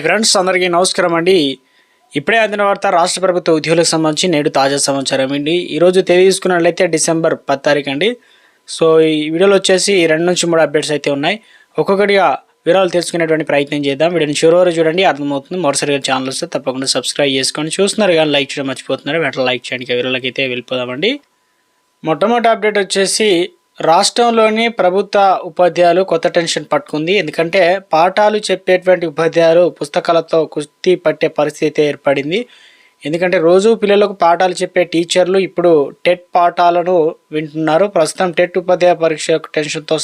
Friends అందరికీ నమస్కారం అండి. ఇప్పుడే అందిన వార్త రాష్ట్ర ప్రభుత్వ ఉద్యోగులకు సంబంధించి నేడు తాజా సమాచారం అండి. ఈరోజు తేదీ తీసుకున్నట్లయితే డిసెంబర్ 10 తారీఖు అండి. సో ఈ వీడియోలో వచ్చేసి 2 నుంచి 3 అప్డేట్స్ అయితే ఉన్నాయి. ఒక్కొక్కటిగా వివరాలు తెలుసుకునేటువంటి ప్రయత్నం చేద్దాం. వీడియోని చివరి వరకు చూడండి, అర్థమవుతుంది. మరోసారిగా ఛానల్ వస్తే తప్పకుండా సబ్స్క్రైబ్ చేసుకోండి. చూస్తున్నారు కానీ లైక్ చేయడం మర్చిపోతున్నారు, వెంటనే లైక్ చేయండి. వివరాలకి అయితే వెళ్ళిపోదామండి. మొట్టమొదటి అప్డేట్ వచ్చేసి రాష్ట్రంలోని ప్రభుత్వ ఉపాధ్యాయులు కొత్త టెన్షన్ పట్టుకుంది. ఎందుకంటే పాఠాలు చెప్పేటువంటి ఉపాధ్యాయులు పుస్తకాలతో కుస్తీ పట్టే పరిస్థితి ఏర్పడింది. ఎందుకంటే రోజు పిల్లలకు పాఠాలు చెప్పే టీచర్లు ఇప్పుడు టెట్ పాఠాలను వింటున్నారు. ప్రస్తుతం టెట్ ఉపాధ్యాయ పరీక్ష టెన్షన్తో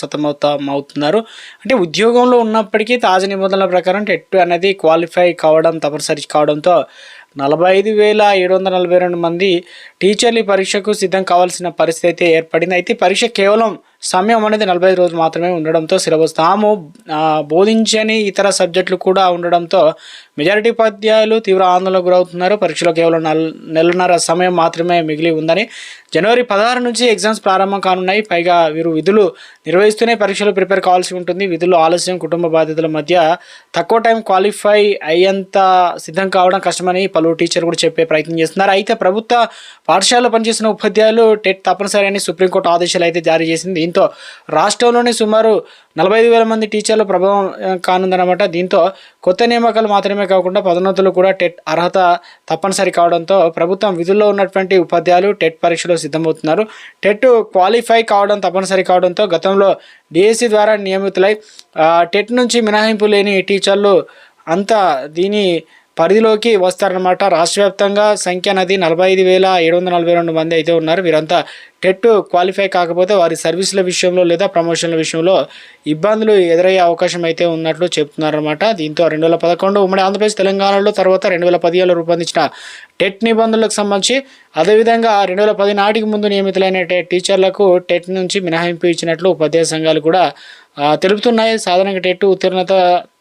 అవుతున్నారు. అంటే ఉద్యోగంలో ఉన్నప్పటికీ తాజా నిబంధనల ప్రకారం టెట్ అనేది క్వాలిఫై కావడం తప్పనిసరి కావడంతో 45,742 మంది టీచర్లు పరీక్షకు సిద్ధం కావాల్సిన పరిస్థితి అయితే ఏర్పడింది. అయితే పరీక్ష కేవలం సమయం అనేది 45 రోజులు మాత్రమే ఉండడంతో సిలబస్ తాము బోధించని ఇతర సబ్జెక్టులు కూడా ఉండడంతో మెజారిటీ ఉపాధ్యాయులు తీవ్ర ఆందోళనకు గురవుతున్నారు. పరీక్షలో కేవలం నెలన్నర సమయం మాత్రమే మిగిలి ఉందని, జనవరి 16 నుంచి ఎగ్జామ్స్ ప్రారంభం కానున్నాయి. పైగా వీరు విధులు నిర్వహిస్తూనే పరీక్షలు ప్రిపేర్ కావాల్సి ఉంటుంది. విధులు ఆలస్యం, కుటుంబ బాధ్యతల మధ్య తక్కువ టైం క్వాలిఫై అయ్యేంత సిద్ధం కావడం కష్టమని పలువురు టీచర్ కూడా చెప్పే ప్రయత్నం చేస్తున్నారు. అయితే ప్రభుత్వ పాఠశాలలో పనిచేసిన ఉపాధ్యాయులు టెట్ తప్పనిసరి అని సుప్రీంకోర్టు ఆదేశాలు అయితే జారీ చేసింది. దీంతో రాష్ట్రంలోని సుమారు 45,000 మంది టీచర్ల ప్రభావం కానుందన్నమాట. దీంతో కొత్త నియామకాలు మాత్రమే కాకుండా పదోన్నతులు కూడా టెట్ అర్హత తప్పనిసరి కావడంతో ప్రభుత్వం విధుల్లో ఉన్నటువంటి ఉపాధ్యాయులు టెట్ పరీక్షలో సిద్ధమవుతున్నారు. టెట్ క్వాలిఫై కావడం తప్పనిసరి కావడంతో గతంలో డిఎస్సి ద్వారా నియమితులై టెట్ నుంచి మినహాయింపు లేని టీచర్లు అంతా దీని పరిధిలోకి వస్తారన్నమాట. రాష్ట్ర వ్యాప్తంగా సంఖ్య అనేది 45,742 మంది అయితే ఉన్నారు. వీరంతా టెట్ క్వాలిఫై కాకపోతే వారి సర్వీసుల విషయంలో లేదా ప్రమోషన్ల విషయంలో ఇబ్బందులు ఎదురయ్యే అవకాశం అయితే ఉన్నట్లు చెప్తున్నారన్నమాట. దీంతో 2011 ఉమ్మడి ఆంధ్రప్రదేశ్ తెలంగాణలో తర్వాత 2017లో రూపొందించిన టెట్ నిబంధనలకు సంబంధించి, అదేవిధంగా 2010 నాటికి ముందు నియమితులైన టీచర్లకు టెట్ నుంచి మినహాయింపు ఇచ్చినట్లు ఉపాధ్యాయ సంఘాలు కూడా తెలుపుతున్నాయి. సాధారణంగా టెట్ ఉత్తీర్ణత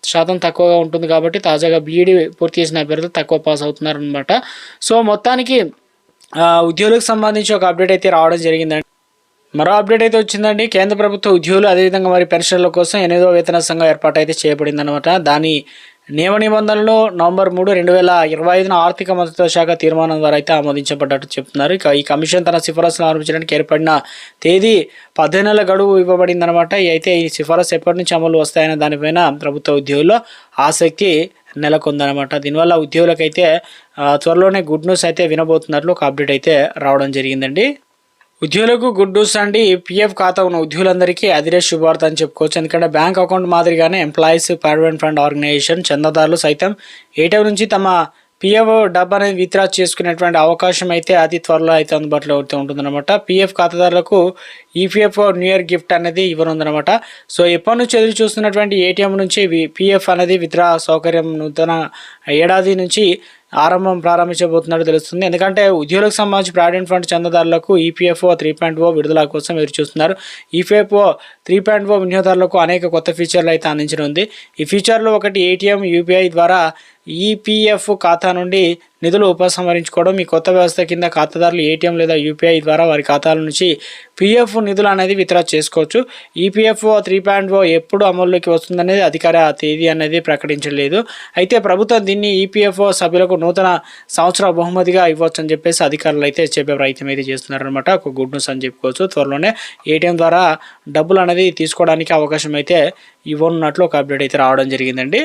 శాతం తక్కువగా ఉంటుంది కాబట్టి తాజాగా బీఈడీ పూర్తి చేసిన అభ్యర్థులు తక్కువ పాస్ అవుతున్నారనమాట. సో మొత్తానికి ఉద్యోగులకు సంబంధించి ఒక అప్డేట్ అయితే రావడం జరిగిందండి. మరో అప్డేట్ అయితే వచ్చిందండి. కేంద్ర ప్రభుత్వ ఉద్యోగులు అదేవిధంగా మరి పెన్షన్ల కోసం 8వ వేతన సంఘం ఏర్పాటు అయితే చేయబడింది అనమాట. దాని నియమ నిబంధనలు నవంబర్ 3, 2025 ఆర్థిక మంత్రిత్వ శాఖ తీర్మానం ద్వారా అయితే ఆమోదించబడ్డట్టు చెప్తున్నారు. ఇక ఈ కమిషన్ తన సిఫారసులు ఆరంభించడానికి ఏర్పడిన తేదీ 18 నెలల గడువు ఇవ్వబడింది అనమాట. అయితే ఈ సిఫారసు ఎప్పటి నుంచి అమలు వస్తాయనే దానిపైన ప్రభుత్వ ఉద్యోగుల్లో ఆసక్తి నెలకొందనమాట. దీనివల్ల ఉద్యోగులకైతే త్వరలోనే గుడ్ న్యూస్ అయితే వినబోతున్నట్లు ఒక అప్డేట్ అయితే రావడం జరిగిందండి. ఉద్యోగులకు గుడ్ న్యూస్ అండి. పిఎఫ్ ఖాతా ఉన్న ఉద్యోగులందరికీ అదిరే శుభవార్త అని చెప్పుకోవచ్చు. ఎందుకంటే బ్యాంక్ అకౌంట్ మాదిరిగానే ఎంప్లాయీస్ ప్రావిడెంట్ ఫండ్ ఆర్గనైజేషన్ చందాదారులు సైతం ఏటీఎం నుంచి తమ పిఎఫ్ డబ్బు అనేది విత్డ్రా చేసుకునేటువంటి అవకాశం అయితే అతి త్వరలో అయితే అందుబాటులో అయితే ఉంటుందన్నమాట. పిఎఫ్ ఖాతాదారులకు ఈపీఎఫ్ న్యూ ఇయర్ గిఫ్ట్ అనేది ఇవ్వనుందన్నమాట. సో ఎప్పటి నుంచి ఎదురు చూస్తున్నటువంటి ఏటీఎం నుంచి పిఎఫ్ అనేది విత్డ్రా సౌకర్యం నూతన ఏడాది నుంచి ప్రారంభించబోతున్నట్టు తెలుస్తుంది. ఎందుకంటే ఉద్యోగులకు సంబంధించి ప్రావిడెంట్ ఫండ్ చందాదారులకు ఈపీఎఫ్ఓ 3.0 విడుదల కోసం ఎదురు చూస్తున్నారు. ఈపీఎఫ్ఓ 3.0 వినియోగదారులకు అనేక కొత్త ఫీచర్లు అయితే అందించనుంది. ఈ ఫీచర్లు ఒకటి ఏటీఎం యూపీఐ ద్వారా ఈపీఎఫ్ ఖాతా నుండి నిధులు ఉపసంహరించుకోవడం. ఈ కొత్త వ్యవస్థ కింద ఖాతాదారులు ఏటీఎం లేదా యూపీఐ ద్వారా వారి ఖాతాల నుంచి పిఎఫ్ నిధులు అనేది విత్డ్రా చేసుకోవచ్చు. ఈపీఎఫ్ఓ 3.0 ఎప్పుడు అమల్లోకి వస్తుందనేది అధికార తేదీ అనేది ప్రకటించలేదు. అయితే ప్రభుత్వం దీన్ని ఈపీఎఫ్ఓ సభ్యులకు నూతన సంవత్సర బహుమతిగా ఇవ్వచ్చు అని చెప్పేసి అధికారులు అయితే చెప్పే ప్రయత్నం అయితే చేస్తున్నారనమాట. ఒక గుడ్ న్యూస్ అని చెప్పుకోవచ్చు. త్వరలోనే ఏటీఎం ద్వారా డబ్బులు అనేది తీసుకోవడానికి అవకాశం అయితే ఇవ్వనున్నట్లు ఒక అప్డేట్ అయితే రావడం జరిగిందండి.